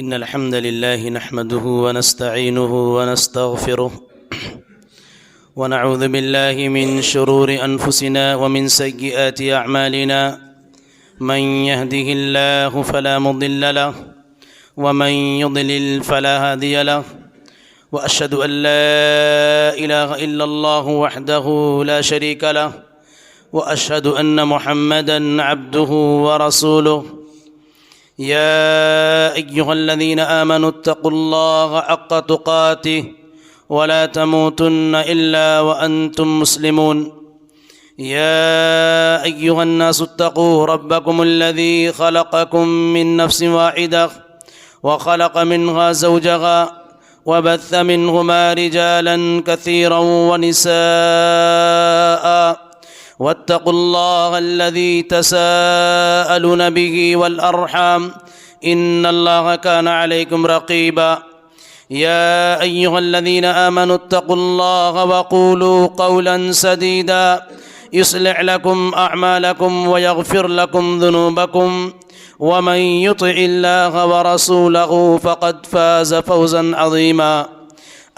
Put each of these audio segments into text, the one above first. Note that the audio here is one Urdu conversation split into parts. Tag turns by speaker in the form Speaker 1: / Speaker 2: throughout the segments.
Speaker 1: إن الحمد لله نحمده ونستعينه ونستغفره ونعوذ بالله من شرور أنفسنا ومن سيئات أعمالنا من يهده الله فلا مضل له ومن يضلل فلا هادي له وأشهد أن لا إله إلا الله وحده لا شريك له وأشهد أن محمدًا عبده ورسوله يا أيها الذين آمنوا اتقوا الله حق تقاته ولا تموتن إلا وأنتم مسلمون يا أيها الناس اتقوا ربكم الذي خلقكم من نفس واحدة وخلق منها زوجها وبث منهما رجالا كثيرا ونساء واتقوا الله الذي تساءلون به والأرحام إن الله كان عليكم رقيبا يا أيها الذين آمنوا اتقوا الله وقولوا قولا سديدا يصلح لكم أعمالكم ويغفر لكم ذنوبكم ومن يطع الله ورسوله فقد فاز فوزا عظيما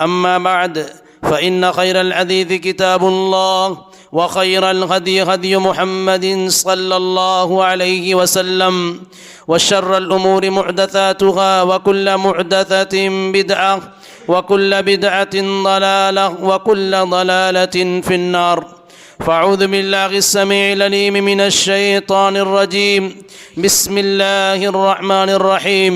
Speaker 1: أما بعد فإن خير الحديث كتاب الله وخير الهدي هدي محمد صلى الله عليه وسلم وشر الأمور محدثاتها وكل محدثة بدعة وكل بدعة ضلالة وكل ضلالة في النار فأعوذ بالله السميع العليم من الشيطان الرجيم بسم الله الرحمن الرحيم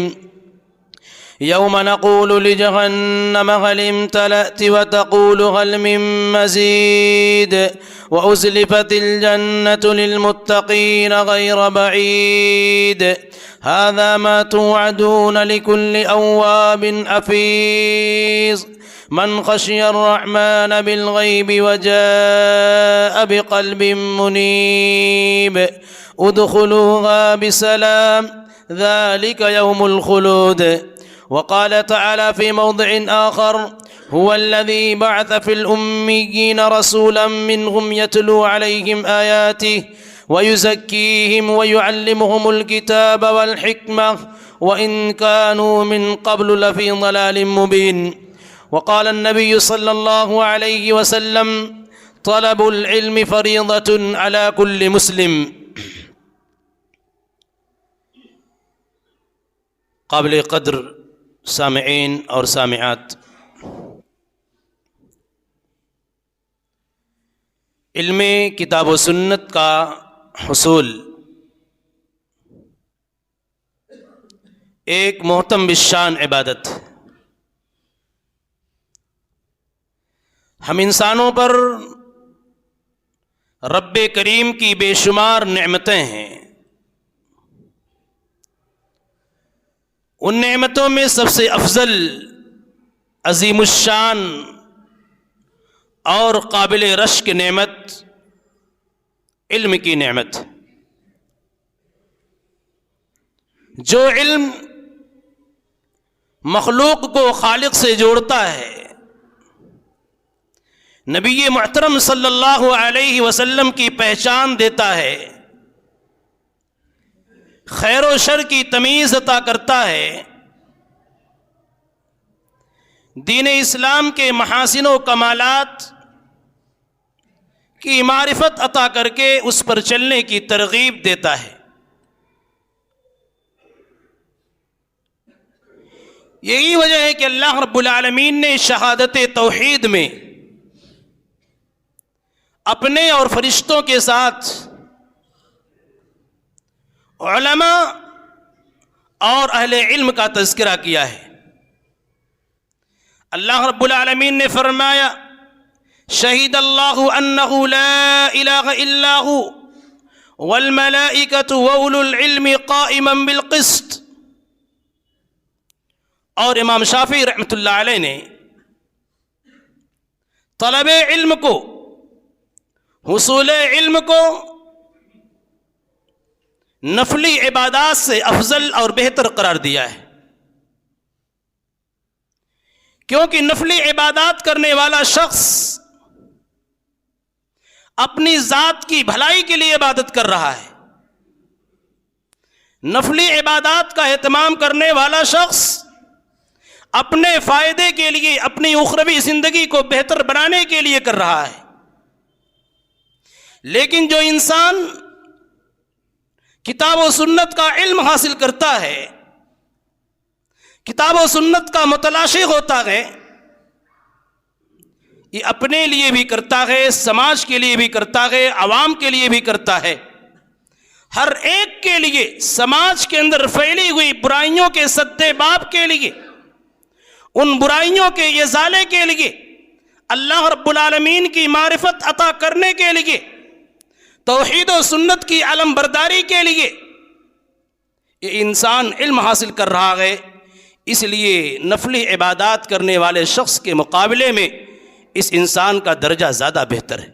Speaker 1: يوم نقول لجهنم هل امتلأت وتقول هل من مزيد وأزلفت الجنة للمتقين غير بعيد هذا ما توعدون لكل أواب حفيظ من خشي الرحمن بالغيب وجاء بقلب منيب ادخلوها بسلام ذلك يوم الخلود. وقال تعالى في موضع آخر هو الذي بعث في الأميين رسولا منهم يتلو عليهم آياته ويزكيهم ويعلمهم الكتاب والحكمة وإن كانوا من قبل لفي ضلال مبين. وقال النبي صلى الله عليه وسلم طلب العلم فريضة على كل مسلم. قابل قدر سامعین اور سامعات، علم کتاب و سنت کا حصول ایک محتم بالشان عبادت ہے۔ ہم انسانوں پر رب کریم کی بے شمار نعمتیں ہیں، ان نعمتوں میں سب سے افضل، عظیم الشان اور قابل رشک نعمت علم کی نعمت، جو علم مخلوق کو خالق سے جوڑتا ہے۔ نبی محترم صلی اللہ علیہ وسلم کی پہچان دیتا ہے، خیر و شر کی تمیز عطا کرتا ہے، دین اسلام کے محاسن و کمالات کی معرفت عطا کر کے اس پر چلنے کی ترغیب دیتا ہے۔ یہی وجہ ہے کہ اللہ رب العالمین نے شہادت توحید میں اپنے اور فرشتوں کے ساتھ علماء اور اہل علم کا تذکرہ کیا ہے۔ اللہ رب العالمین نے فرمایا شہید اللہ انہ لا الہ الا ہو والملائکۃ واولو العلم قائما بالقسط۔ اور امام شافعی رحمۃ اللہ علیہ نے طلب علم کو، حصول علم کو نفلی عبادات سے افضل اور بہتر قرار دیا ہے، کیونکہ نفلی عبادات کرنے والا شخص اپنی ذات کی بھلائی کے لیے عبادت کر رہا ہے، نفلی عبادات کا اہتمام کرنے والا شخص اپنے فائدے کے لیے، اپنی اخروی زندگی کو بہتر بنانے کے لیے کر رہا ہے، لیکن جو انسان کتاب و سنت کا علم حاصل کرتا ہے، کتاب و سنت کا متلاشی ہوتا ہے، یہ اپنے لیے بھی کرتا ہے، سماج کے لیے بھی کرتا ہے، عوام کے لیے بھی کرتا ہے، ہر ایک کے لیے، سماج کے اندر پھیلی ہوئی برائیوں کے سد باب کے لیے، ان برائیوں کے ازالے کے لیے، اللہ رب العالمین کی معرفت عطا کرنے کے لیے، توحید و سنت کی علم برداری کے لیے یہ انسان علم حاصل کر رہا ہے۔ اس لیے نفلی عبادات کرنے والے شخص کے مقابلے میں اس انسان کا درجہ زیادہ بہتر ہے۔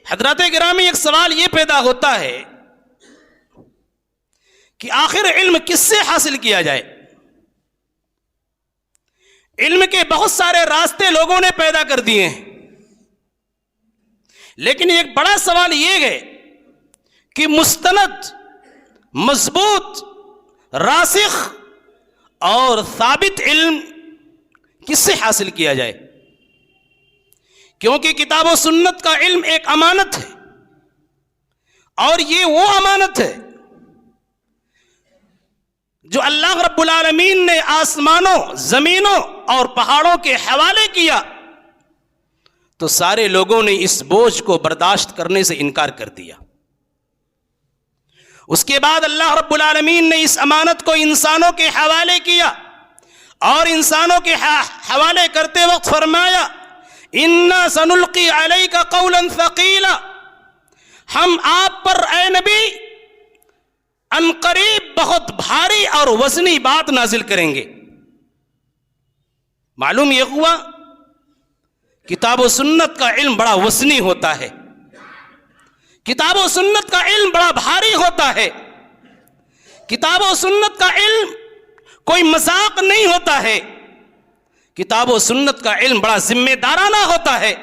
Speaker 1: حضرات گرامی، ایک سوال یہ پیدا ہوتا ہے کہ آخر علم کس سے حاصل کیا جائے؟ علم کے بہت سارے راستے لوگوں نے پیدا کر دیے ہیں، لیکن ایک بڑا سوال یہ ہے کہ مستند، مضبوط، راسخ اور ثابت علم کس سے حاصل کیا جائے؟ کیونکہ کتاب و سنت کا علم ایک امانت ہے، اور یہ وہ امانت ہے جو اللہ رب العالمین نے آسمانوں، زمینوں اور پہاڑوں کے حوالے کیا تو سارے لوگوں نے اس بوجھ کو برداشت کرنے سے انکار کر دیا۔ اس کے بعد اللہ رب العالمین نے اس امانت کو انسانوں کے حوالے کیا، اور انسانوں کے حوالے کرتے وقت فرمایا اِنَّا سَنُلْقِي عَلَيْكَ قَوْلًا ثَقِيلًا، ہم آپ پر اے نبی عنقریب بہت بھاری اور وزنی بات نازل کریں گے۔ معلوم یہ ہوا کتاب و سنت کا علم بڑا وزنی ہوتا ہے، کتاب و سنت کا علم بڑا بھاری ہوتا ہے، کتاب و سنت کا علم کوئی مذاق نہیں ہوتا ہے، کتاب و سنت کا علم بڑا ذمہ دارانہ ہوتا ہے،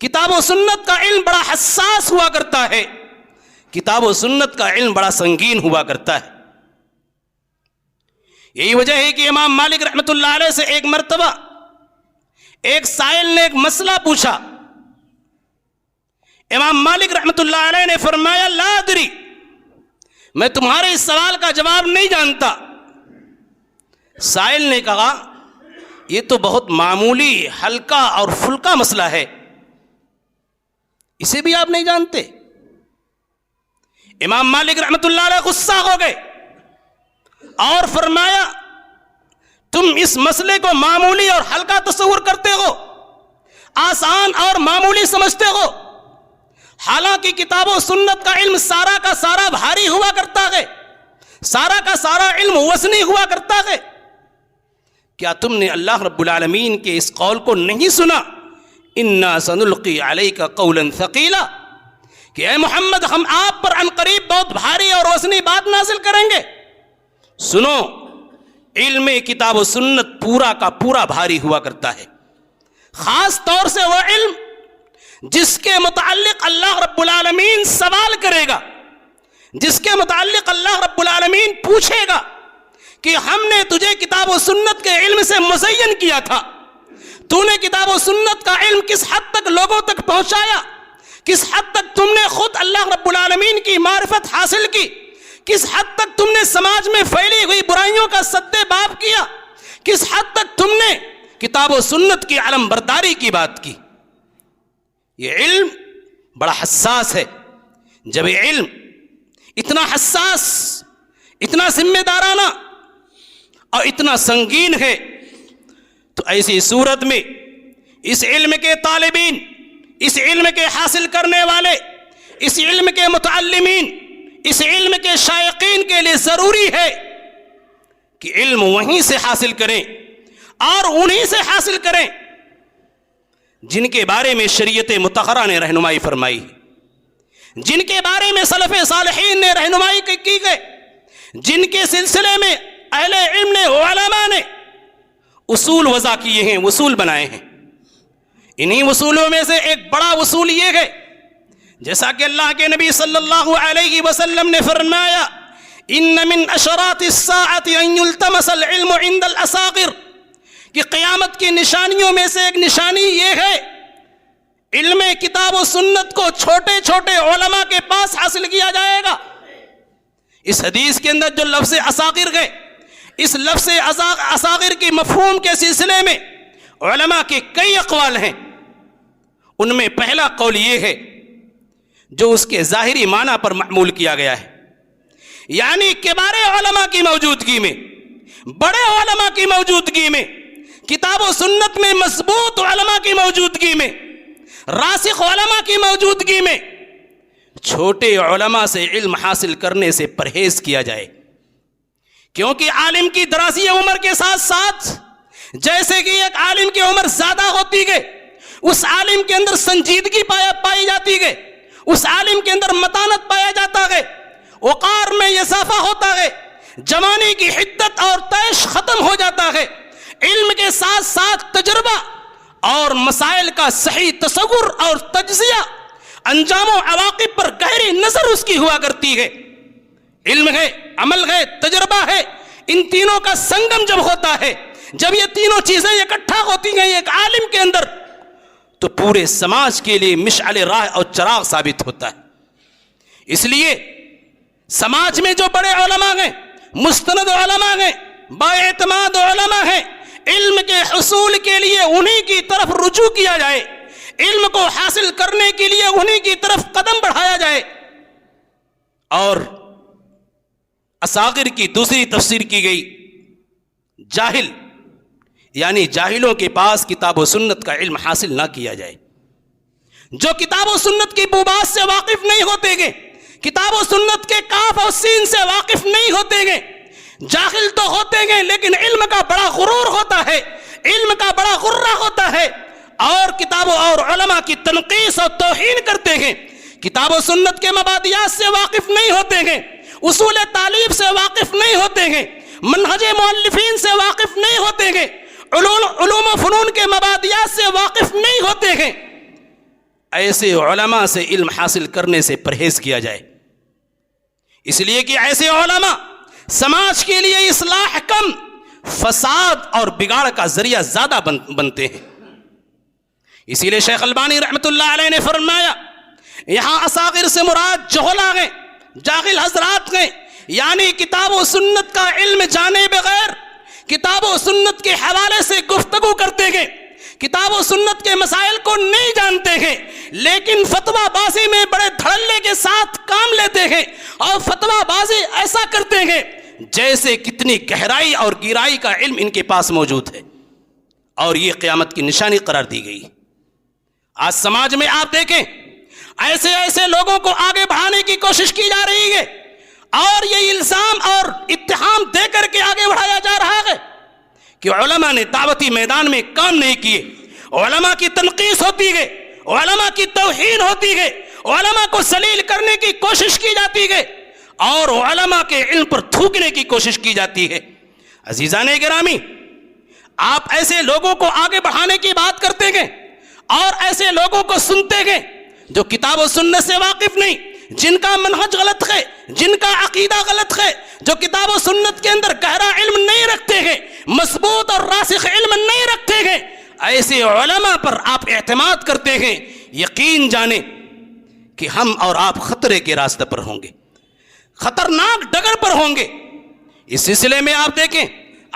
Speaker 1: کتاب و سنت کا علم بڑا حساس ہوا کرتا ہے، کتاب و سنت کا علم بڑا سنگین ہوا کرتا ہے۔ یہی وجہ ہے کہ امام مالک رحمۃ اللہ علیہ سے ایک مرتبہ ایک سائل نے ایک مسئلہ پوچھا، امام مالک رحمۃ اللہ علیہ نے فرمایا لا ادری، میں تمہارے اس سوال کا جواب نہیں جانتا۔ سائل نے کہا یہ تو بہت معمولی، ہلکا اور پھلکا مسئلہ ہے، اسے بھی آپ نہیں جانتے؟ امام مالک رحمۃ اللہ علیہ غصہ ہو گئے اور فرمایا تم اس مسئلے کو معمولی اور ہلکا تصور کرتے ہو، آسان اور معمولی سمجھتے ہو، حالانکہ کتاب و سنت کا علم سارا کا سارا بھاری ہوا کرتا ہے، سارا کا سارا علم وزنی ہوا کرتا ہے۔ کیا تم نے اللہ رب العالمین کے اس قول کو نہیں سنا اِنَّا سَنُلْقِي عَلَيْكَ قَوْلًا ثَقِيلًا، کہ اے محمد ہم آپ پر عنقریب بہت بھاری اور وزنی بات نازل کریں گے؟ سنو، علم کتاب و سنت پورا کا پورا بھاری ہوا کرتا ہے، خاص طور سے وہ علم جس کے متعلق اللہ رب العالمین سوال کرے گا، جس کے متعلق اللہ رب العالمین پوچھے گا کہ ہم نے تجھے کتاب و سنت کے علم سے مزین کیا تھا، تو نے کتاب و سنت کا علم کس حد تک لوگوں تک پہنچایا، کس حد تک تم نے خود اللہ رب العالمین کی معرفت حاصل کی، کس حد تک تم نے سماج میں پھیلی ہوئی برائیوں کا سد باب کیا، کس حد تک تم نے کتاب و سنت کی علم برداری کی بات کی۔ یہ علم بڑا حساس ہے۔ جب یہ علم اتنا حساس، اتنا ذمہ دارانہ اور اتنا سنگین ہے تو ایسی صورت میں اس علم کے طالبین، اس علم کے حاصل کرنے والے، اس علم کے متعلمین، اس علم کے شائقین کے لیے ضروری ہے کہ علم وہیں سے حاصل کریں اور انہیں سے حاصل کریں جن کے بارے میں شریعت مطہرہ نے رہنمائی فرمائی، جن کے بارے میں سلف صالحین نے رہنمائی کی گئی، جن کے سلسلے میں اہل علم نے، علماء نے اصول وضع کیے ہیں، اصول بنائے ہیں۔ انہی اصولوں میں سے ایک بڑا اصول یہ ہے جیسا کہ اللہ کے نبی صلی اللہ علیہ وسلم نے فرمایا ان من اشراط الساعۃ ان یلتمس العلم عند الاصاغر، کہ قیامت کی نشانیوں میں سے ایک نشانی یہ ہے علم کتاب و سنت کو چھوٹے چھوٹے علماء کے پاس حاصل کیا جائے گا۔ اس حدیث کے اندر جو لفظ اصاغر گئے، اس لفظ اصاغر کی مفہوم کے سلسلے میں علماء کے کئی اقوال ہیں۔ ان میں پہلا قول یہ ہے جو اس کے ظاہری معنی پر معمول کیا گیا ہے، یعنی کبار علماء کی موجودگی میں، بڑے علماء کی موجودگی میں، کتاب و سنت میں مضبوط علماء کی موجودگی میں، راسخ علماء کی موجودگی میں چھوٹے علماء سے علم حاصل کرنے سے پرہیز کیا جائے، کیونکہ عالم کی درازی عمر کے ساتھ ساتھ جیسے کہ ایک عالم کی عمر زیادہ ہوتی گئی اس عالم کے اندر سنجیدگی پائی جاتی گئی، اس عالم کے اندر متانت پایا جاتا گئے، وقار میں اضافہ ہوتا ہے، جوانی کی حدت اور طیش ختم ہو جاتا ہے، علم کے ساتھ ساتھ تجربہ اور مسائل کا صحیح تصور اور تجزیہ، انجام و عواقب پر گہری نظر اس کی ہوا کرتی ہے۔ علم ہے، عمل ہے، تجربہ ہے، ان تینوں کا سنگم جب ہوتا ہے، جب یہ تینوں چیزیں اکٹھا ہوتی ہیں ایک عالم کے اندر، تو پورے سماج کے لیے مشعل راہ اور چراغ ثابت ہوتا ہے۔ اس لیے سماج میں جو بڑے علماء ہیں، مستند علماء ہیں، بااعتماد علماء ہیں، علم کے حصول کے لیے انہی کی طرف رجوع کیا جائے، علم کو حاصل کرنے کے لیے انہی کی طرف قدم بڑھایا جائے۔ اور اصاغر کی دوسری تفسیر کی گئی جاہل، یعنی جاہلوں کے پاس کتاب و سنت کا علم حاصل نہ کیا جائے، جو کتاب و سنت کی بوبات سے واقف نہیں ہوتے گے، کتاب و سنت کے کاف اور سین سے واقف نہیں ہوتے گے، جاہل تو ہوتے گے لیکن علم کا بڑا غرور ہوتا ہے، علم کا بڑا غرہ ہوتا ہے، اور کتابوں اور علماء کی تنقیص اور توہین کرتے ہیں، کتاب و سنت کے مبادیات سے واقف نہیں ہوتے ہیں، اصول تعلیم سے واقف نہیں ہوتے ہیں، منہج مؤلفین سے واقف نہیں ہوتے ہیں، علوم و فنون کے مبادیات سے واقف نہیں ہوتے ہیں۔ ایسے علماء سے علم حاصل کرنے سے پرہیز کیا جائے، اس لیے کہ ایسے علماء سماج کے لیے اصلاح کم، فساد اور بگاڑ کا ذریعہ زیادہ بنتے ہیں۔ اسی لیے شیخ البانی رحمۃ اللہ علیہ نے فرمایا یہاں اصاغر سے مراد جہلا ہیں، جاہل حضرات ہیں، یعنی کتاب و سنت کا علم جانے بغیر کتاب و سنت کے حوالے سے گفتگو کرتے ہیں، کتاب و سنت کے مسائل کو نہیں جانتے ہیں، لیکن فتویٰ بازی میں بڑے دھڑلے کے ساتھ کام لیتے ہیں، اور فتویٰ بازی ایسا کرتے ہیں جیسے کتنی گہرائی اور گہرائی کا علم ان کے پاس موجود ہے، اور یہ قیامت کی نشانی قرار دی گئی۔ آج سماج میں آپ دیکھیں ایسے ایسے لوگوں کو آگے بڑھانے کی کوشش کی جا رہی ہے، اور یہ الزام اور اتہام دے کر کے آگے بڑھایا جا رہا ہے کہ علماء نے دعوتی میدان میں کام نہیں کیے، علماء کی تنقیص ہوتی ہے، علماء کی توہین ہوتی ہے، علماء کو ذلیل کرنے کی کوشش کی جاتی ہے، اور علماء کے علم پر تھوکنے کی کوشش کی جاتی ہے۔ عزیزان گرامی، آپ ایسے لوگوں کو آگے بڑھانے کی بات کرتے ہیں اور ایسے لوگوں کو سنتے ہیں جو کتاب و سنت سے واقف نہیں، جن کا منہج غلط ہے، جن کا عقیدہ غلط ہے، جو کتاب و سنت کے اندر گہرا علم نہیں رکھتے ہیں، مضبوط اور راسخ علم نہیں رکھتے ہیں، ایسے علماء پر آپ اعتماد کرتے ہیں، یقین جانیں کہ ہم اور آپ خطرے کے راستے پر ہوں گے، خطرناک ڈگر پر ہوں گے۔ اس سلسلے میں آپ دیکھیں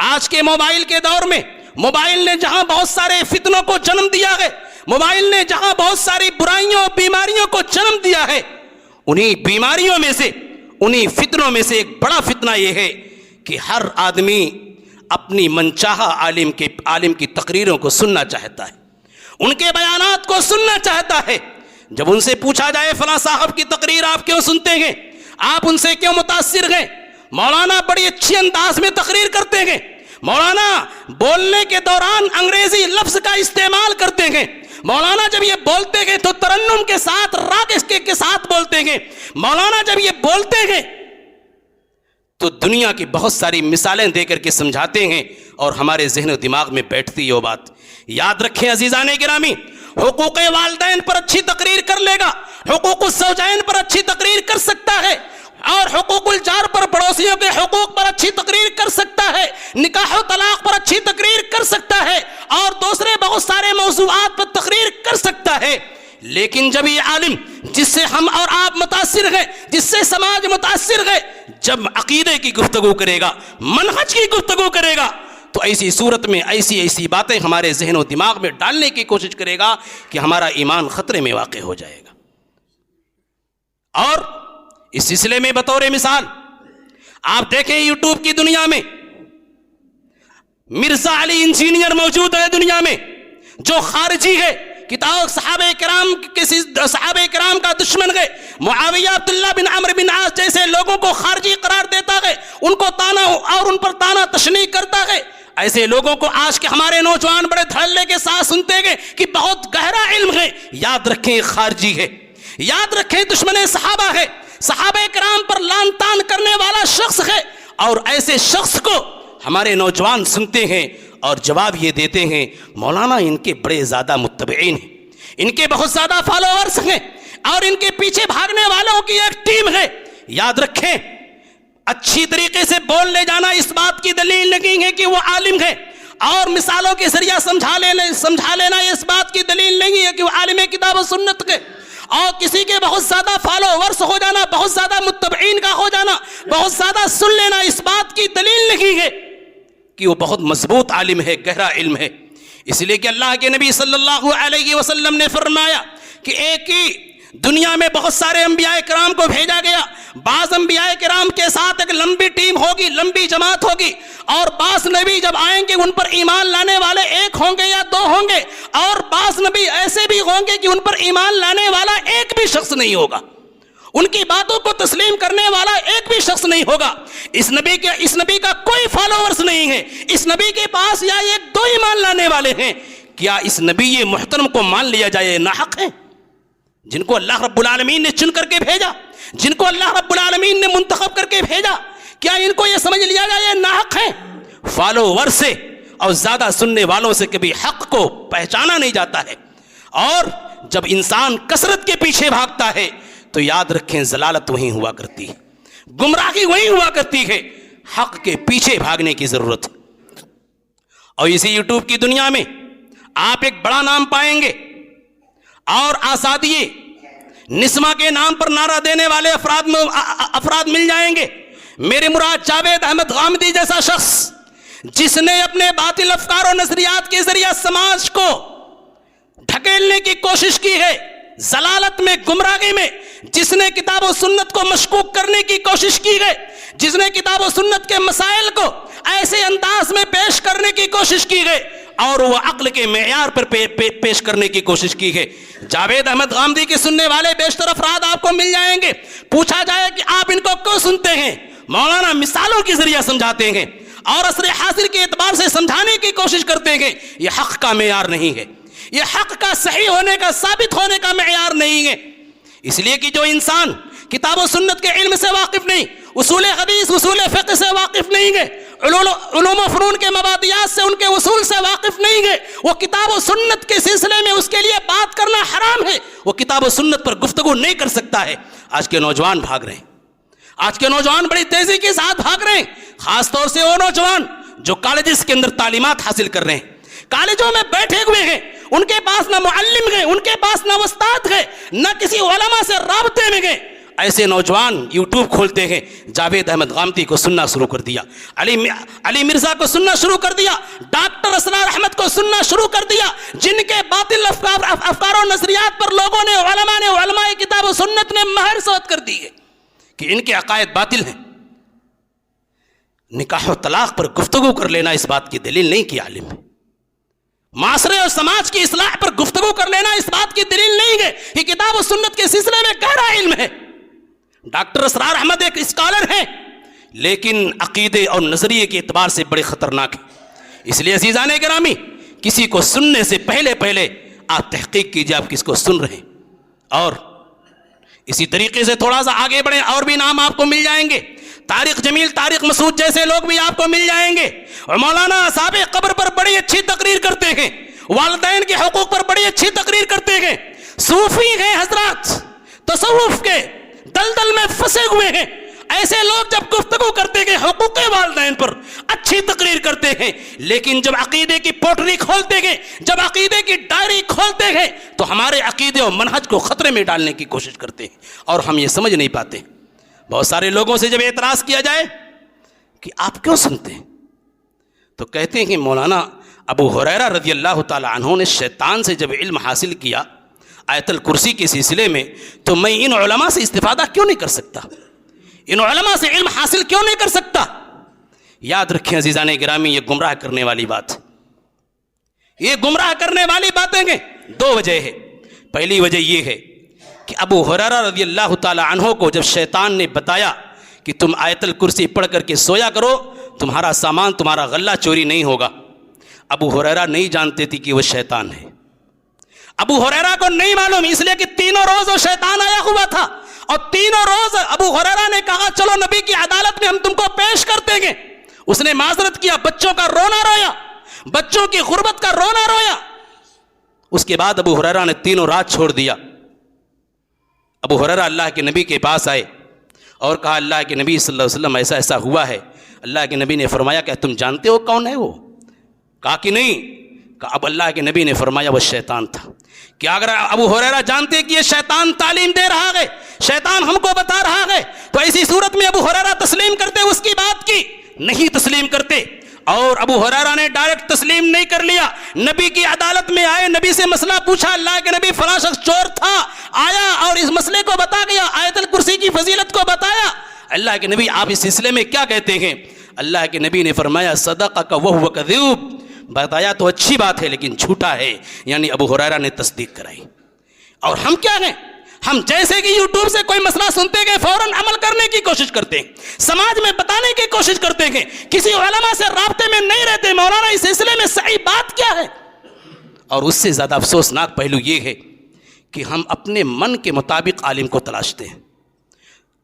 Speaker 1: آج کے موبائل کے دور میں، موبائل نے جہاں بہت سارے فتنوں کو جنم دیا ہے، موبائل نے جہاں بہت ساری برائیوں اور بیماریوں کو جنم دیا ہے، انہی بیماریوں میں سے، انہی فتنوں میں سے ایک بڑا فتنہ یہ ہے کہ ہر آدمی اپنی منچاہا عالم کی تقریروں کو سننا چاہتا ہے، ان کے بیانات کو سننا چاہتا ہے۔ جب ان سے پوچھا جائے فلاں صاحب کی تقریر آپ کیوں سنتے ہیں، آپ ان سے کیوں متاثر ہیں؟ مولانا بڑی اچھی انداز میں تقریر کرتے ہیں، مولانا بولنے کے دوران انگریزی لفظ کا استعمال کرتے ہیں، مولانا جب یہ بولتے ہیں تو ترنم کے ساتھ، راگ کے ساتھ بولتے ہیں، مولانا جب یہ بولتے ہیں تو دنیا کی بہت ساری مثالیں دے کر کے سمجھاتے ہیں، اور ہمارے ذہن و دماغ میں بیٹھتی ہے وہ بات۔ یاد رکھیں عزیزان گرامی، حقوق والدین پر اچھی تقریر کر لے گا، حقوق الزوجین پر اچھی تقریر کر سکتا ہے، اور حقوق الجار پر، پڑوسیوں کے حقوق پر اچھی تقریر کر سکتا ہے، نکاح و طلاق پر اچھی تقریر کر سکتا ہے، اور دوسرے بہت سارے موضوعات پر تقریر کر سکتا ہے۔ لیکن جب یہ عالم جس سے ہم اور آپ متاثر گئے، جس سے سماج متاثر گئے، جب عقیدے کی گفتگو کرے گا، منہج کی گفتگو کرے گا، تو ایسی صورت میں ایسی باتیں ہمارے ذہن و دماغ میں ڈالنے کی کوشش کرے گا کہ ہمارا ایمان خطرے میں واقع ہو جائے گا۔ اور اس سلسلے میں بطور مثال آپ دیکھیں یوٹیوب کی دنیا میں مرزا علی انجینئر موجود ہے دنیا میں، جو خارجی ہے، کتاب صحابہ کرام کا دشمن ہے، معاویہ عبداللہ بن عمرو بن عاص جیسے لوگوں کو خارجی قرار دیتا ہے، ان کو تانا اور ان پر تانا تشنیع کرتا ہے۔ ایسے لوگوں کو آج کے ہمارے نوجوان بڑے دھڑلے کے ساتھ سنتے ہیں کہ بہت گہرا علم ہے۔ یاد رکھیں خارجی ہے، یاد رکھیں دشمن صحابہ ہے، صحابہ کرام پر لعن طعن کرنے والا شخص ہے، اور ایسے شخص کو ہمارے نوجوان سنتے ہیں اور جواب یہ دیتے ہیں مولانا ان کے بڑے زیادہ متبعین ہیں، ان کے بہت زیادہ فالوورز ہیں، اور ان کے پیچھے بھاگنے والوں کی ایک ٹیم ہے۔ یاد رکھیں اچھی طریقے سے بول لے جانا اس بات کی دلیل نہیں ہے کہ وہ عالم ہے، اور مثالوں کے ذریعہ سمجھا لینا اس بات کی دلیل نہیں ہے کہ وہ عالم کتاب و سنت کے، اور کسی کے بہت زیادہ فالوورز ہو جانا، بہت زیادہ متبعین کا ہو جانا، بہت زیادہ سن لینا اس بات کی دلیل نہیں ہے کہ وہ بہت مضبوط عالم ہے، گہرا علم ہے۔ اس لیے کہ اللہ کے نبی صلی اللہ علیہ وسلم نے فرمایا کہ ایک ہی دنیا میں بہت سارے انبیاء کرام کو بھیجا گیا، بعض انبیاء کرام کے ساتھ ایک لمبی ٹیم ہوگی، لمبی جماعت ہوگی، اور بعض نبی جب آئیں گے ان پر ایمان لانے والے ایک ہوں گے یا دو ہوں گے، اور بعض نبی ایسے بھی ہوں گے کہ ان پر ایمان لانے والا ایک بھی شخص نہیں ہوگا، ان کی باتوں کو تسلیم کرنے والا ایک بھی شخص نہیں ہوگا۔ اس نبی کا کوئی فالوورز نہیں ہے، اس نبی کے پاس یا ایک دو ایمان لانے والے ہیں۔ کیا اس نبی محترم کو مان لیا جائے ناحق ہے؟ جن کو اللہ رب العالمین نے چن کر کے بھیجا، جن کو اللہ رب العالمین نے منتخب کر کے بھیجا، کیا ان کو یہ سمجھ لیا جائے ناحق ہے؟ فالوور سے اور زیادہ سننے والوں سے کبھی حق کو پہچانا نہیں جاتا ہے، اور جب انسان کثرت کے پیچھے بھاگتا ہے تو یاد رکھیں ضلالت وہیں ہوا کرتی ہے، گمراہی وہیں ہوا کرتی ہے۔ حق کے پیچھے بھاگنے کی ضرورت ہے۔ اور اسی یوٹیوب کی دنیا میں آپ ایک بڑا نام پائیں گے، اور آزادی نسواں کے نام پر نعرہ دینے والے افراد مل جائیں گے۔ میرے مراد جاوید احمد غامدی جیسا شخص، جس نے اپنے باطل افکار و نظریات کے ذریعہ سماج کو ڈھکیلنے کی کوشش کی ہے، ضلالت میں، گمراہی میں، جس نے کتاب و سنت کو مشکوک کرنے کی کوشش کی ہے، جس نے کتاب و سنت کے مسائل کو ایسے انداز میں پیش کرنے کی کوشش کی ہے اور وہ عقل کے معیار پر پیش کرنے کی کوشش کی ہے۔ جاوید احمد غامدی کے سننے والے بیشتر افراد آپ کو مل جائیں گے۔ پوچھا جائے کہ آپ ان کو کیوں سنتے ہیں؟ مولانا مثالوں کے ذریعہ سمجھاتے ہیں اور عصر حاضر کے اعتبار سے سمجھانے کی کوشش کرتے ہیں۔ یہ حق کا معیار نہیں ہے، یہ حق کا صحیح ہونے کا، ثابت ہونے کا معیار نہیں ہے۔ اس لیے کہ جو انسان کتاب و سنت کے علم سے واقف نہیں، اصول حدیث، اصول فقہ سے واقف نہیں ہے، علوم و فنون کے مبادیات سے، ان کے اصول سے واقف نہیں ہے، وہ کتاب و سنت کے سلسلے میں اس کے لیے بات کرنا حرام ہے، وہ کتاب و سنت پر گفتگو نہیں کر سکتا ہے۔ آج کے نوجوان بھاگ رہے ہیں، آج کے نوجوان بڑی تیزی کے ساتھ بھاگ رہے ہیں، خاص طور سے وہ نوجوان جو کالجز کے اندر تعلیمات حاصل کر رہے ہیں، کالجوں میں بیٹھے ہوئے ہیں، ان کے پاس نہ معلم گئے، ان کے پاس نہ استاد گئے، نہ کسی علماء سے رابطے میں گئے۔ ایسے نوجوان یوٹیوب کھولتے ہیں، جاوید احمد غامدی کو سننا شروع کر دیا، علی مرزا کو سننا شروع کر دیا، ڈاکٹر اسرار احمد کو سننا شروع کر دیا، جن کے باطل افکار و نظریات پر لوگوں نے، علماء کتاب و سنت نے مہر سود کر دی ہے کہ ان کے عقائد باطل ہیں۔ نکاح و طلاق پر گفتگو کر لینا اس بات کی دلیل نہیں کہ عالم ہے، معاشرے اور سماج کی اصلاح پر گفتگو کر لینا اس بات کی دلیل نہیں ہے کہ کتاب و سنت کے سلسلے میں گہرا علم ہے۔ ڈاکٹر اسرار احمد ایک اسکالر ہیں، لیکن عقیدے اور نظریے کے اعتبار سے بڑے خطرناک ہیں۔ اس لیے عزیزان گرامی، کسی کو سننے سے پہلے آپ تحقیق کیجئے آپ کس کو سن رہے ہیں۔ اور اسی طریقے سے تھوڑا سا آگے بڑھیں، اور بھی نام آپ کو مل جائیں گے، طارق جمیل، طارق مسعود جیسے لوگ بھی آپ کو مل جائیں گے، اور مولانا صاحب قبر پر بڑی اچھی تقریر کرتے ہیں، والدین کے حقوق پر بڑی اچھی تقریر کرتے ہیں، صوفی ہیں حضرات، تصوف کے دلدل میں پھنسے ہوئے ہیں، ایسے لوگ جب گفتگو کرتے ہیں حقوق والدین پر اچھی تقریر کرتے ہیں، لیکن جب عقیدے کی پوٹری کھولتے ہیں، جب عقیدے کی ڈائری کھولتے ہیں تو ہمارے عقیدے اور منہج کو خطرے میں ڈالنے کی کوشش کرتے ہیں، اور ہم یہ سمجھ نہیں پاتے۔ بہت سارے لوگوں سے جب اعتراض کیا جائے کہ آپ کیوں سنتے ہیں، تو کہتے ہیں کہ مولانا ابو ہریرہ رضی اللہ تعالی عنہ نے شیطان سے جب علم حاصل کیا آیت الکرسی کے سلسلے میں، تو میں ان علماء سے استفادہ کیوں نہیں کر سکتا، ان علماء سے علم حاصل کیوں نہیں کر سکتا؟ یاد رکھیں عزیزان گرامی، یہ گمراہ کرنے والی بات، یہ گمراہ کرنے والی باتیں ہیں۔ دو وجہ ہے۔ پہلی وجہ یہ ہے کہ ابو ہریرہ رضی اللہ تعالی عنہ کو جب شیطان نے بتایا کہ تم آیت الکرسی پڑھ کر کے سویا کرو، تمہارا سامان، تمہارا غلہ چوری نہیں ہوگا، ابو ہریرہ نہیں جانتے تھے کہ وہ شیطان ہے۔ ابو ہریرہ کو نہیں معلوم، اس لیے کہ تینوں روز وہ شیطان آیا ہوا تھا، اور تینوں روز ابو ہریرہ نے کہا چلو نبی کی عدالت میں ہم تم کو پیش کر دیں گے۔ اس نے معذرت کیا، بچوں کا رونا رویا، بچوں کی غربت کا رونا رویا۔ اس کے بعد ابو ہریرہ نے تینوں رات چھوڑ دیا۔ ابو ہریرہ اللہ کے نبی کے پاس آئے اور کہا اللہ کے نبی صلی اللہ علیہ وسلم ایسا ایسا ہوا ہے۔ اللہ کے نبی نے فرمایا کہ تم جانتے ہو کون ہے وہ؟ کہا کہ نہیں۔ کہا اب اللہ کے نبی نے فرمایا وہ شیطان تھا۔ کہ اگر ابو ہریرہ جانتے کہ یہ شیطان تعلیم دے رہا ہے، شیطان ہم کو بتا رہا ہے، تو ایسی صورت میں ابو ہریرہ تسلیم کرتے اس کی بات کی؟ نہیں تسلیم کرتے۔ اور ابو ہریرہ نے ڈائریکٹ تسلیم نہیں کر لیا، نبی کی عدالت میں آئے، نبی سے مسئلہ پوچھا، اللہ کے نبی فلاں شخص چور تھا، آیا اور اس مسئلے کو بتا گیا، آیت الکرسی کی فضیلت کو بتایا۔ اللہ کے نبی آپ اس سلسلے میں کیا کہتے ہیں؟ اللہ کے نبی نے فرمایا صدقک وہو کذوب، بتایا تو اچھی بات ہے لیکن جھوٹا ہے، یعنی ابو ہریرہ نے تصدیق کرائی۔ اور ہم کیا ہیں؟ ہم جیسے کہ یوٹیوب سے کوئی مسئلہ سنتے گئے فوراً عمل کرنے کی کوشش کرتے ہیں، سماج میں بتانے کی کوشش کرتے ہیں، کسی علماء سے رابطے میں نہیں رہتے، مولانا اس سلسلے میں صحیح بات کیا ہے؟ اور اس سے زیادہ افسوسناک پہلو یہ ہے کہ ہم اپنے من کے مطابق عالم کو تلاشتے ہیں۔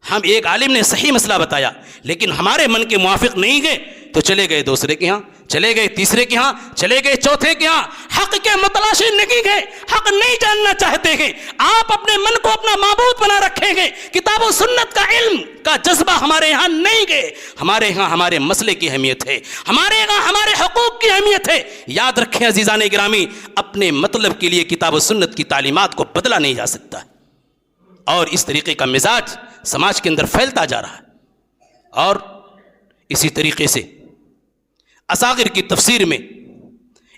Speaker 1: ہم ایک عالم نے صحیح مسئلہ بتایا لیکن ہمارے من کے موافق نہیں گئے تو چلے گئے دوسرے کے ہاں، چلے گئے تیسرے کے ہاں، چلے گئے چوتھے کے ہاں، حق کے متلاشی نہیں گئے، حق نہیں جاننا چاہتے ہیں۔ آپ اپنے من کو اپنا معبود بنا رکھیں گے، کتاب و سنت کا علم کا جذبہ ہمارے یہاں نہیں گئے۔ ہمارے یہاں ہمارے مسئلے کی اہمیت ہے، ہمارے یہاں ہمارے حقوق کی اہمیت ہے۔ یاد رکھیں عزیزان گرامی، اپنے مطلب کے لیے کتاب و سنت کی تعلیمات کو بدلا نہیں جا سکتا، اور اس طریقے کا مزاج سماج کے اندر پھیلتا جا رہا ہے۔ اور اسی طریقے سے اصاغر کی تفسیر میں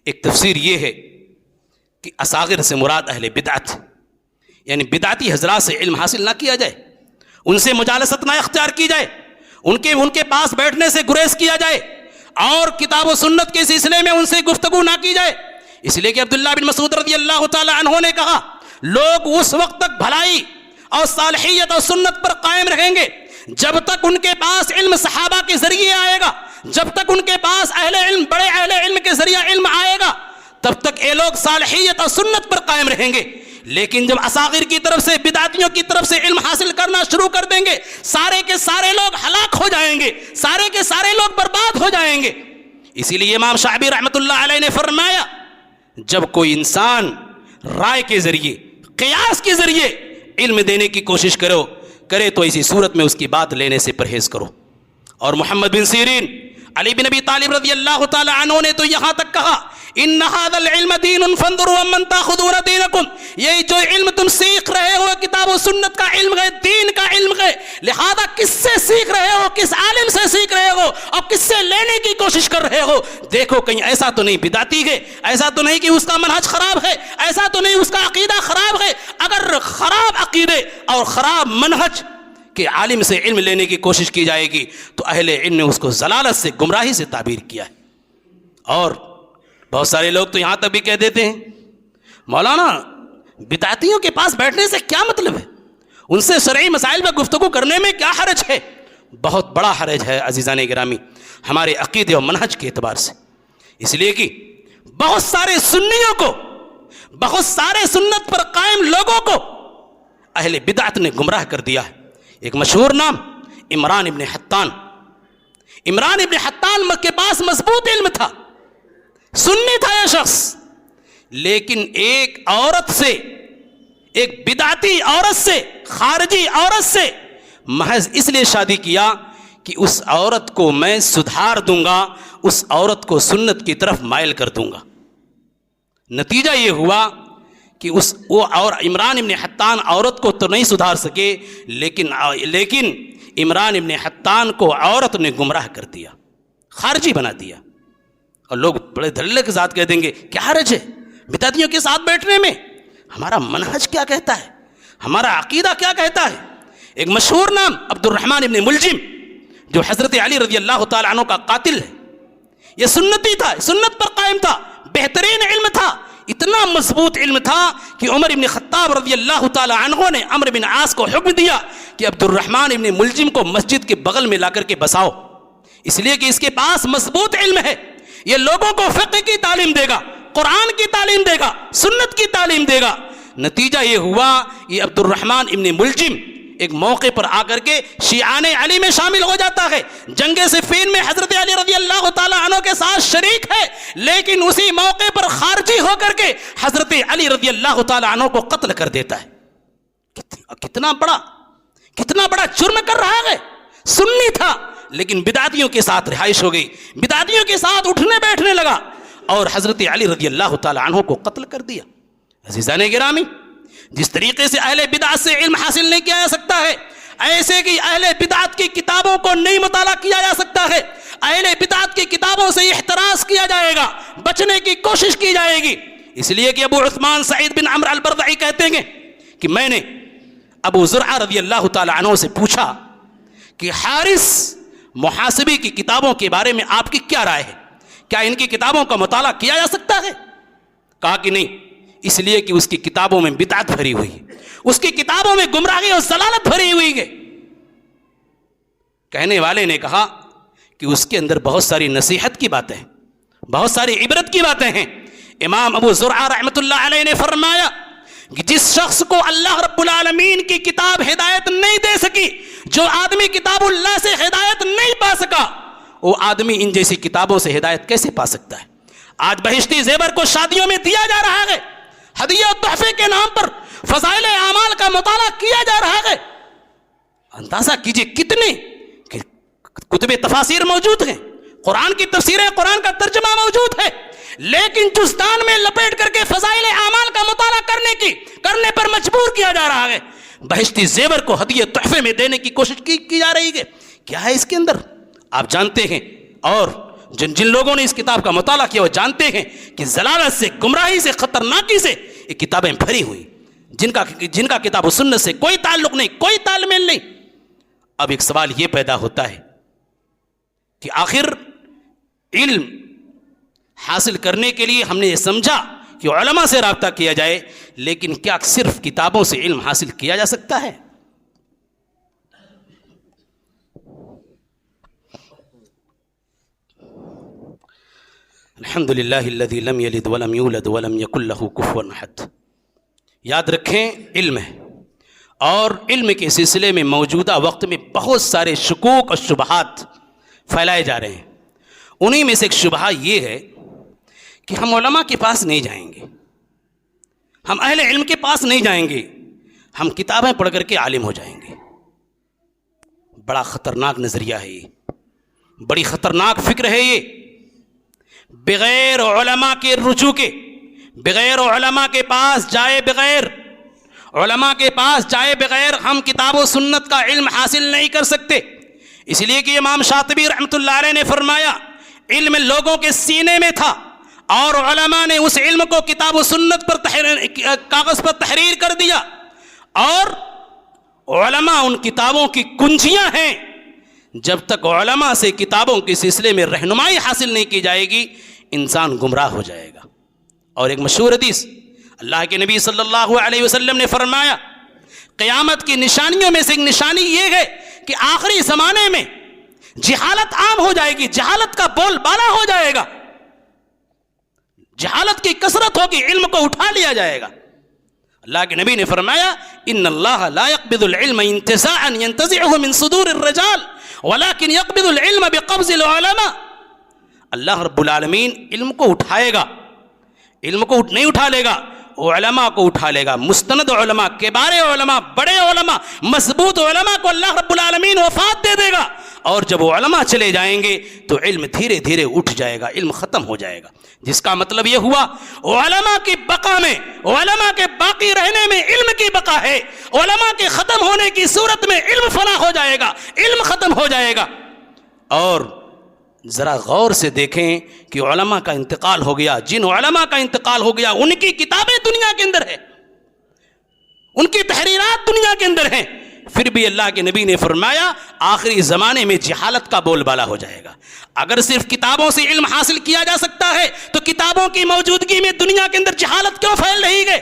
Speaker 1: ایک تفسیر یہ ہے کہ اصاغر سے مراد اہل بدعت، یعنی بدعتی حضرات سے علم حاصل نہ کیا جائے، ان سے مجالست نہ اختیار کی جائے، ان کے پاس بیٹھنے سے گریز کیا جائے، اور کتاب و سنت کے سلسلے میں ان سے گفتگو نہ کی جائے۔ اس لیے کہ عبداللہ بن مسعود رضی اللہ تعالی عنہ نے کہا لوگ اس وقت تک بھلائی اور صالحیت اور سنت پر قائم رہیں گے جب تک ان کے پاس علم صحابہ کے ذریعے آئے گا، جب تک ان کے پاس اہل علم، بڑے اہل علم کے ذریعہ علم آئے گا، تب تک یہ لوگ صالحیت اور سنت پر قائم رہیں گے۔ لیکن جب اصاغر کی طرف سے، بدعتیوں کی طرف سے علم حاصل کرنا شروع کر دیں گے، سارے کے سارے لوگ ہلاک ہو جائیں گے، سارے کے سارے لوگ برباد ہو جائیں گے۔ اسی لیے امام شعبی رحمۃ اللہ علیہ نے فرمایا جب کوئی انسان رائے کے ذریعے، قیاس کے ذریعے علم دینے کی کوشش کرے تو اسی صورت میں اس کی بات لینے سے پرہیز کرو۔ اور محمد بن سیرین، علی بن ابی طالب رضی اللہ تعالی عنہ نے تو یہاں تک کہا ان هذا العلم دین فانظروا من تاخذون دینکم، یہ جو علم تم سیکھ رہے ہو کتاب و سنت کا علم ہے، دین کا علم ہے، لہذا کس سے سیکھ رہے ہو، کس عالم سے سیکھ رہے ہو اور کس سے لینے کی کوشش کر رہے ہو، دیکھو کہیں ایسا تو نہیں بدعتی ہے، ایسا تو نہیں کہ اس کا منہج خراب ہے، ایسا تو نہیں اس کا عقیدہ خراب ہے۔ اگر خراب عقیدے اور خراب منہج کہ عالم سے علم لینے کی کوشش کی جائے گی تو اہل علم نے اس کو ضلالت سے، گمراہی سے تعبیر کیا ہے۔ اور بہت سارے لوگ تو یہاں تک بھی کہہ دیتے ہیں مولانا بدعتیوں کے پاس بیٹھنے سے کیا مطلب ہے، ان سے شرعی مسائل پر گفتگو کرنے میں کیا حرج ہے؟ بہت بڑا حرج ہے عزیزان گرامی ہمارے عقیدے اور منہج کے اعتبار سے۔ اس لیے کہ بہت سارے سنیوں کو، بہت سارے سنت پر قائم لوگوں کو اہل بدعت نے گمراہ کر دیا ہے۔ ایک مشہور نام عمران ابن حطان، عمران ابن حطان کے پاس مضبوط علم تھا، سنی تھا یہ شخص،
Speaker 2: لیکن ایک عورت سے، ایک بدعتی عورت سے، خارجی عورت سے محض اس لیے شادی کیا کہ اس عورت کو میں سدھار دوں گا، اس عورت کو سنت کی طرف مائل کر دوں گا۔ نتیجہ یہ ہوا کہ اور عمران ابن حطان عورت کو تو نہیں سدھار سکے، لیکن عمران ابن حطان کو عورت نے گمراہ کر دیا، خارجی بنا دیا۔ اور لوگ بڑے دھڑلے کے ساتھ کہہ دیں گے کیا حرج ہے بدعتیوں کے ساتھ بیٹھنے میں، ہمارا منہج کیا کہتا ہے، ہمارا عقیدہ کیا کہتا ہے۔ ایک مشہور نام عبد الرحمن ابن ملجم، جو حضرت علی رضی اللہ تعالیٰ عنہ کا قاتل ہے، یہ سنتی تھا، سنت پر قائم تھا، بہترین علم تھا، اتنا مضبوط علم تھا کہ عمر ابن خطاب رضی اللہ تعالیٰ عنہ نے عمرو بن عاص کو حکم دیا کہ عبد الرحمن ابن ملجم کو مسجد کے بغل میں لا کر کے بساؤ، اس لیے کہ اس کے پاس مضبوط علم ہے، یہ لوگوں کو فقہ کی تعلیم دے گا، قرآن کی تعلیم دے گا، سنت کی تعلیم دے گا۔ نتیجہ یہ ہوا یہ عبد الرحمن ابن ملجم ایک موقع پر آ کر کے شیعان علی میں شامل ہو جاتا ہے، جنگ صفین میں حضرت علی رضی اللہ تعالیٰ عنہ کے ساتھ شریک ہے، لیکن اسی موقع پر خارجی ہو کر کے حضرت علی رضی اللہ تعالیٰ عنہ کو قتل کر دیتا ہے۔ کتنا بڑا جرم کر رہا ہے، سنی تھا لیکن بدعتیوں کے ساتھ رہائش ہو گئی، بدعتیوں کے ساتھ اٹھنے بیٹھنے لگا اور حضرت علی رضی اللہ تعالیٰ عنہ کو قتل کر دیا۔ عزیزان گرامی، جس طریقے سے اہل بدعت سے علم حاصل نہیں کیا جا سکتا ہے، ایسے کہ اہل بدعت کی کتابوں کو نہیں مطالعہ کیا جا سکتا ہے، اہل بدعت کی کتابوں سے احتراز کیا جائے گا، بچنے کی کوشش کی جائے گی۔ اس لیے کہ ابو عثمان سعید بن عمرو البرزعی کہتے ہیں کہ میں نے ابو زرعہ رضی اللہ تعالیٰ عنہ سے پوچھا کہ حارث محاسبی کی کتابوں کے بارے میں آپ کی کیا رائے ہے، کیا ان کی کتابوں کا مطالعہ کیا جا سکتا ہے؟ کہا کہ نہیں، اس لیے کہ اس کی کتابوں میں بدعت بھری ہوئی ہے، اس کی کتابوں میں گمراہی اور ضلالت بھری ہوئی ہے۔ کہنے والے نے کہا کہ اس کے اندر بہت ساری نصیحت کی باتیں ہیں، بہت ساری عبرت کی باتیں ہیں۔ امام ابو زرعہ رحمۃ اللہ علیہ نے فرمایا کہ جس شخص کو اللہ رب العالمین کی کتاب ہدایت نہیں دے سکی، جو آدمی کتاب اللہ سے ہدایت نہیں پا سکا، وہ آدمی ان جیسی کتابوں سے ہدایت کیسے پا سکتا ہے؟ آج بہشتی زیور کو شادیوں میں دیا جا رہا ہے، ہدیہ و تحفے کے نام پر فضائل اعمال کا مطالعہ کیا جا رہا ہے۔ اندازہ کیجئے کتنے کتب تفاسیر موجود ہیں، قرآن کی تفسیریں، قرآن کا ترجمہ موجود ہے، لیکن جزدان میں لپیٹ کر کے فضائل اعمال کا مطالعہ کرنے پر مجبور کیا جا رہا ہے۔ بہشتی زیور کو ہدیہ تحفے میں دینے کی کوشش کی جا رہی ہے۔ کیا ہے اس کے اندر؟ آپ جانتے ہیں، اور جن لوگوں نے اس کتاب کا مطالعہ کیا وہ جانتے ہیں کہ ضلالت سے، گمراہی سے، خطرناکی سے یہ کتابیں بھری ہوئی، جن کا کتاب و سنت سے کوئی تعلق نہیں، کوئی تال میل نہیں۔ اب ایک سوال یہ پیدا ہوتا ہے کہ آخر علم حاصل کرنے کے لیے ہم نے یہ سمجھا کہ علماء سے رابطہ کیا جائے، لیکن کیا صرف کتابوں سے علم حاصل کیا جا سکتا ہے؟ الحمد للہ الذی لم یلد ولم یولد ولم یکن لہ کفوا احد۔ یاد رکھیں، علم ہے، اور علم کے سلسلے میں موجودہ وقت میں بہت سارے شکوک اور شبہات پھیلائے جا رہے ہیں۔ انہی میں سے ایک شبہہ یہ ہے کہ ہم علماء کے پاس نہیں جائیں گے، ہم اہل علم کے پاس نہیں جائیں گے، ہم کتابیں پڑھ کر کے عالم ہو جائیں گے۔ بڑا خطرناک نظریہ ہے یہ، بڑی خطرناک فکر ہے یہ۔ بغیر علماء کے رجوع کے، بغیر علماء کے پاس جائے بغیر، علماء کے پاس جائے بغیر ہم کتاب و سنت کا علم حاصل نہیں کر سکتے۔ اس لیے کہ امام شاطبی رحمۃ اللہ علیہ نے فرمایا علم لوگوں کے سینے میں تھا، اور علماء نے اس علم کو کتاب و سنت پر کاغذ پر تحریر کر دیا، اور علماء ان کتابوں کی کنجیاں ہیں۔ جب تک علماء سے کتابوں کے سلسلے میں رہنمائی حاصل نہیں کی جائے گی، انسان گمراہ ہو جائے گا۔ اور ایک مشہور حدیث، اللہ کے نبی صلی اللہ علیہ وسلم نے فرمایا قیامت کی نشانیوں میں سے ایک نشانی یہ ہے کہ آخری زمانے میں جہالت عام ہو جائے گی، جہالت کا بول بالا ہو جائے گا، جہالت کی کثرت ہوگی، علم کو اٹھا لیا جائے گا۔ اللہ کے نبی نے فرمایا ان اللہ لا يقبض العلم انتزاعا ينتزعه من صدور الرجال ولكن يقبض العلم بقبض العلماء۔ اللہ رب العالمین علم کو اٹھائے گا، علم کو نہیں اٹھا لے گا، علماء کو اٹھا لے گا، مستند علماء، کبار علماء، بڑے علماء، مضبوط علماء کو اللہ رب العالمین وفات دے دے گا، اور جب وہ علماء چلے جائیں گے تو علم دھیرے دھیرے اٹھ جائے گا، علم ختم ہو جائے گا، جس کا مطلب یہ ہوا علماء کی بقا میں، علماء کے باقی رہنے میں علم کی بقا ہے، علماء کے ختم ہونے کی صورت میں علم فنا ہو جائے گا، علم ختم ہو جائے گا۔ اور ذرا غور سے دیکھیں کہ علماء کا انتقال ہو گیا، جن علماء کا انتقال ہو گیا ان کی کتابیں دنیا کے اندر ہے، ان کی تحریرات دنیا کے اندر ہیں، پھر بھی اللہ کے نبی نے فرمایا آخری زمانے میں جہالت کا بول بالا ہو جائے گا۔ اگر صرف کتابوں سے علم حاصل کیا جا سکتا ہے تو کتابوں کی موجودگی میں دنیا کے اندر جہالت کیوں پھیل رہی ہے؟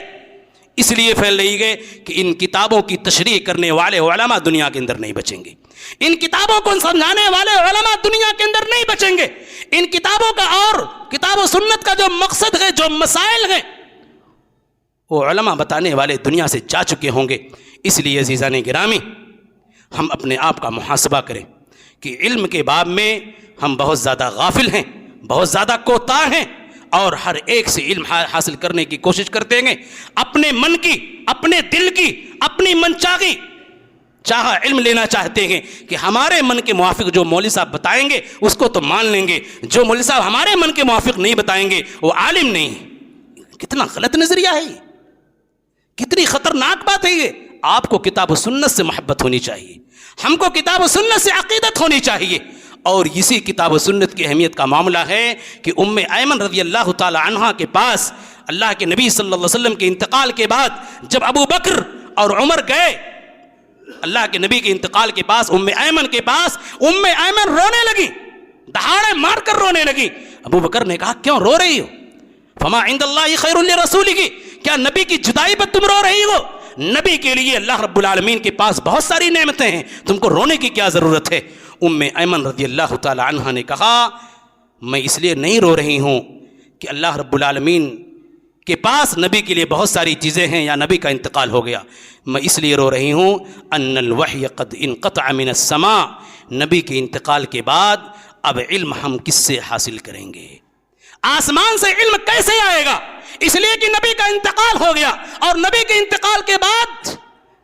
Speaker 2: اس لیے پھیل رہی ہے کہ ان کتابوں کی تشریح کرنے والے علماء دنیا کے اندر نہیں بچیں گے، ان کتابوں کو سمجھانے والے علماء دنیا کے اندر نہیں بچیں گے، ان کتابوں کا اور کتاب و سنت کا جو مقصد ہے، جو مسائل ہیں، وہ علماء بتانے والے دنیا سے جا چکے ہوں گے۔ اس لیے عزیزان گرامی، ہم اپنے آپ کا محاسبہ کریں کہ علم کے باب میں ہم بہت زیادہ غافل ہیں، بہت زیادہ کوتاہ ہیں، اور ہر ایک سے علم حاصل کرنے کی کوشش کرتے ہیں، اپنے من کی، اپنے دل کی، اپنی منچاغی چاہا علم لینا چاہتے ہیں کہ ہمارے من کے موافق جو مولوی صاحب بتائیں گے اس کو تو مان لیں گے، جو مولوی صاحب ہمارے من کے موافق نہیں بتائیں گے وہ عالم نہیں ہے۔ کتنا غلط نظریہ ہے یہ، کتنی خطرناک بات ہے یہ۔ آپ کو کتاب و سنت سے محبت ہونی چاہیے، ہم کو کتاب و سنت سے عقیدت ہونی چاہیے، اور اسی کتاب و سنت کی اہمیت کا معاملہ ہے کہ ام ایمن رضی اللہ تعالی عنہا کے پاس اللہ کے نبی صلی اللہ علیہ وسلم کے انتقال کے بعد جب ابو بکر اور عمر گئے اللہ کے نبی کے انتقال کے پاس، ام ایمن کے پاس، ام ایمن رونے لگی، دہاڑے مار کر رونے لگی۔ ابو بکر نے کہا کیوں رو رہی ہو؟ فما عند اللہ خیر لرسولہ، کیا نبی کی جدائی پر تم رو رہی ہو؟ نبی کے لیے اللہ رب العالمین کے پاس بہت ساری نعمتیں ہیں، تم کو رونے کی کیا ضرورت ہے؟ ام ایمن رضی اللہ تعالی عنہا نے کہا میں اس لیے نہیں رو رہی ہوں کہ اللہ رب العالمین کے پاس نبی کے لیے بہت ساری چیزیں ہیں یا نبی کا انتقال ہو گیا، میں اس لیے رو رہی ہوں ان الوحی قد انقطع من السماء، نبی کے انتقال کے بعد اب علم ہم کس سے حاصل کریں گے؟ آسمان سے علم کیسے آئے گا؟ اس لیے کہ نبی کا انتقال ہو گیا، اور نبی کے انتقال کے بعد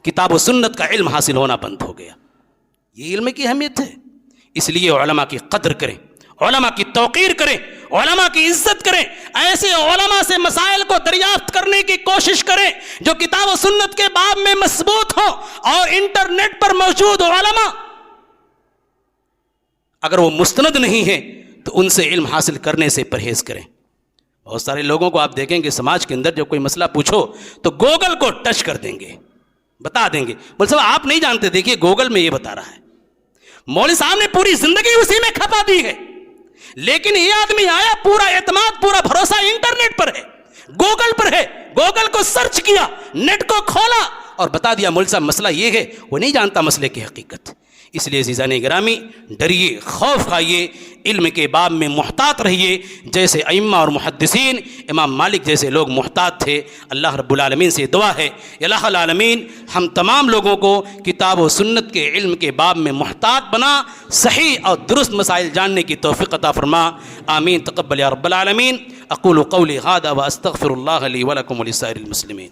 Speaker 2: کتاب و سنت کا علم حاصل ہونا بند ہو گیا۔ یہ علم کی اہمیت ہے، اس لیے علماء کی قدر کریں، علماء کی توقیر کریں، علماء کی عزت کریں، ایسے علماء سے مسائل کو دریافت کرنے کی کوشش کریں جو کتاب و سنت کے باب میں مضبوط ہوں، اور انٹرنیٹ پر موجود علماء اگر وہ مستند نہیں ہیں تو ان سے علم حاصل کرنے سے پرہیز کریں۔ بہت سارے لوگوں کو آپ دیکھیں گے سماج کے اندر جب کوئی مسئلہ پوچھو تو گوگل کو ٹچ کر دیں گے، بتا دیں گے، بول صاحب آپ نہیں جانتے، دیکھیے گوگل میں یہ بتا رہا ہے۔ مولوی صاحب نے پوری زندگی اسی میں کھپا دی ہے، لیکن یہ آدمی آیا، پورا اعتماد، پورا بھروسہ انٹرنیٹ پر ہے، گوگل پر ہے، گوگل کو سرچ کیا، نیٹ کو کھولا اور بتا دیا مولوی صاحب مسئلہ یہ ہے، وہ نہیں جانتا مسئلے کی حقیقت۔ اس لیے عزیزان گرامی ڈریے، خوف کھائیے، علم کے باب میں محتاط رہیے، جیسے ائمہ اور محدثین امام مالک جیسے لوگ محتاط تھے۔ اللہ رب العالمین سے دعا ہے الہ العالمین ہم تمام لوگوں کو کتاب و سنت کے علم کے باب میں محتاط بنا، صحیح اور درست مسائل جاننے کی توفیق عطا فرما، آمین۔ تقبل یا رب العالمین۔ اقول قولی ھذا واستغفر اللہ لی ولکم ولسائر المسلمین۔